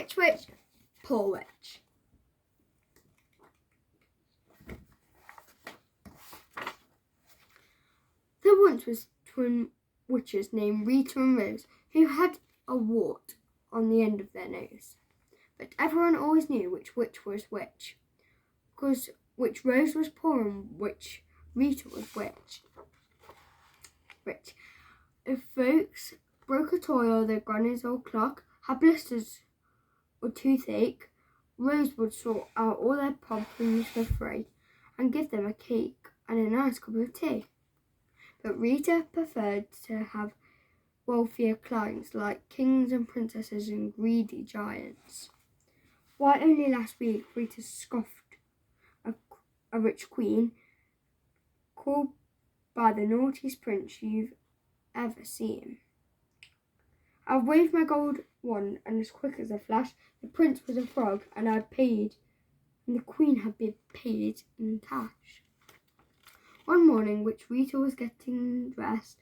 Which witch? Poor witch. There once was twin witches named Rita and Rose who had a wart on the end of their nose. But everyone always knew which witch was which, because which Rose was poor and which Rita was rich. If folks broke a toy or their granny's old clock, had blisters or toothache, Rose would sort out all their problems for free and give them a cake and a nice cup of tea. But Rita preferred to have wealthier clients like kings and princesses and greedy giants. Why, only last week Rita scoffed a rich queen called by the naughtiest prince you've ever seen. I waved my gold wand, and as quick as a flash, the prince was a frog, and the queen had been paid in cash. One morning, which Rita was getting dressed,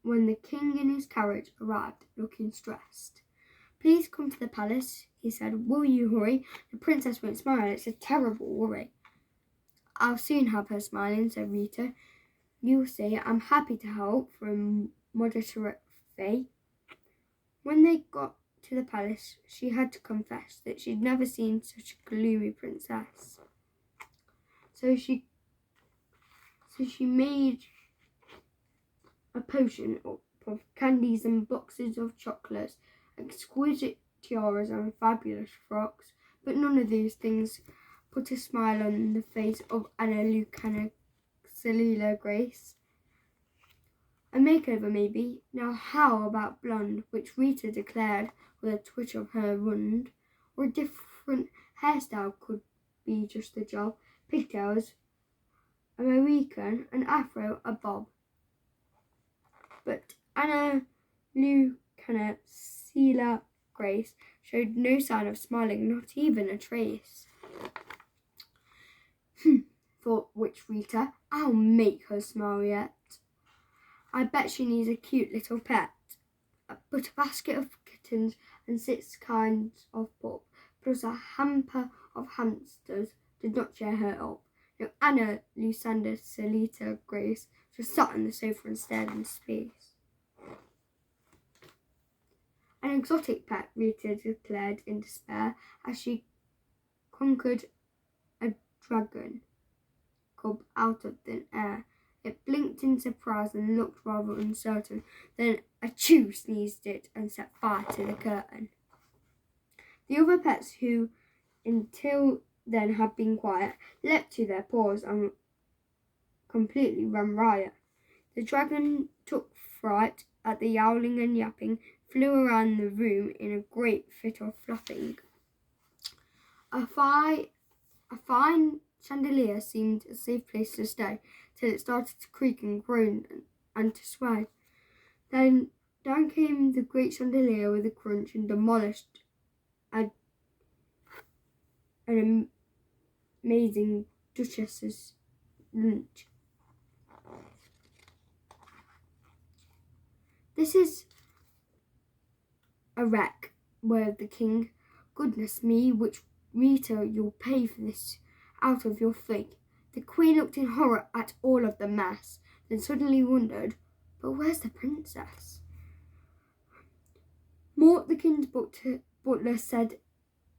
when the king in his carriage arrived, looking stressed. Please come to the palace, he said. Will you hurry? The princess won't smile. It's a terrible worry. I'll soon have her smiling, said Rita. You'll see. I'm happy to help for a moderate fee. When they got to the palace, she had to confess that she'd never seen such a gloomy princess. So she made a potion of candies and boxes of chocolates, exquisite tiaras and fabulous frocks, but none of these things put a smile on the face of Anna Lucana Celila Grace. A makeover, maybe. Now how about blonde, which Rita declared with a twitch of her wand, or a different hairstyle could be just the job. Pigtails, a Mohican, an afro, a bob. But Anna Lucana Celila Grace showed no sign of smiling, not even a trace. Thought witch Rita, I'll make her smile yet. I bet she needs a cute little pet. But a basket of kittens and 6 kinds of pup, plus a hamper of hamsters, did not cheer her up. No, Anna Lucana Celila Grace just sat on the sofa and stared into space. An exotic pet, Rita declared in despair as she conquered a dragon cub out of thin air. It blinked in surprise and looked rather uncertain. Then achoo sneezed it and set fire to the curtain. The other pets, who until then had been quiet, leapt to their paws and completely ran riot. The dragon took fright at the yowling and yapping, flew around the room in a great fit of fluffing. A fine chandelier seemed a safe place to stay, till it started to creak and groan and to sway. Then down came the great chandelier with a crunch and demolished an amazing duchess's lunch. This is a wreck, wailed the king. Goodness me, which Rita, you'll pay for this out of your fee. The queen looked in horror at all of the mess, then suddenly wondered, but where's the princess? Mort, the king's butler, said,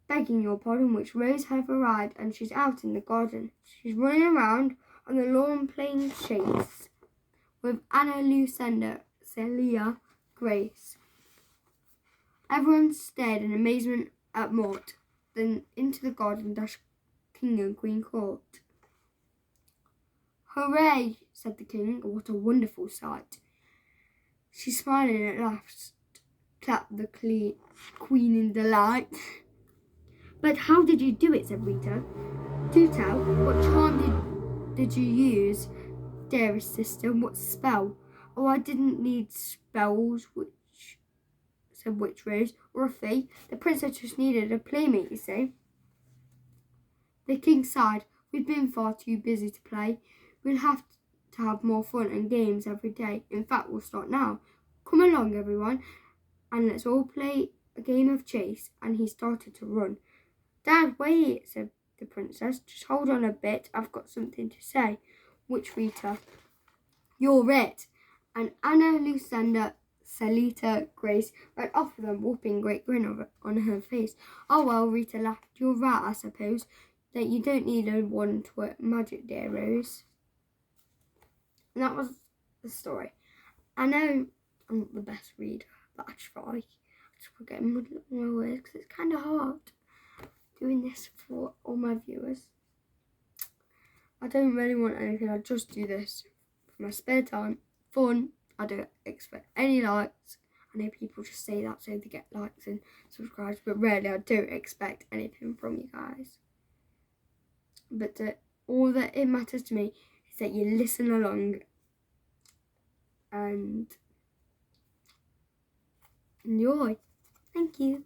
begging your pardon, which Rose have arrived and she's out in the garden. She's running around on the lawn playing chase with Anna Lucana Celila Grace. Everyone stared in amazement at Mort. Then into the garden dashed King and Queen Court. Hooray, said the king. What a wonderful sight. She's smiling at last, clapped the queen in delight. But how did you do it, said Rita. Do tell, what charm did you use, dearest sister? What spell? Oh, I didn't need spells, said Witch Rose, or a fee. The princess just needed a playmate, you see. The king sighed. We've been far too busy to play. We'll have to have more fun and games every day. In fact, we'll start now. Come along, everyone, and let's all play a game of chase and he started to run. "Dad, wait," said the princess. "Just hold on a bit. I've got something to say." "Which, Rita?" "You're it." And Anna, Lucinda, Celita, Grace ran off with a whopping great grin on her face. "Oh well," Rita laughed. "You're right, I suppose, that you don't need a wand to work magic, dear Rose." And that was the story. I know I'm not the best reader, but I try. I just forget my words because it's kind of hard doing this for all my viewers. I don't really want anything. I just do this for my spare time, fun. I don't expect any likes. I know people just say that so they get likes and subscribes, but really I don't expect anything from you guys. But all that it matters to me is that you listen along and enjoy. Thank you.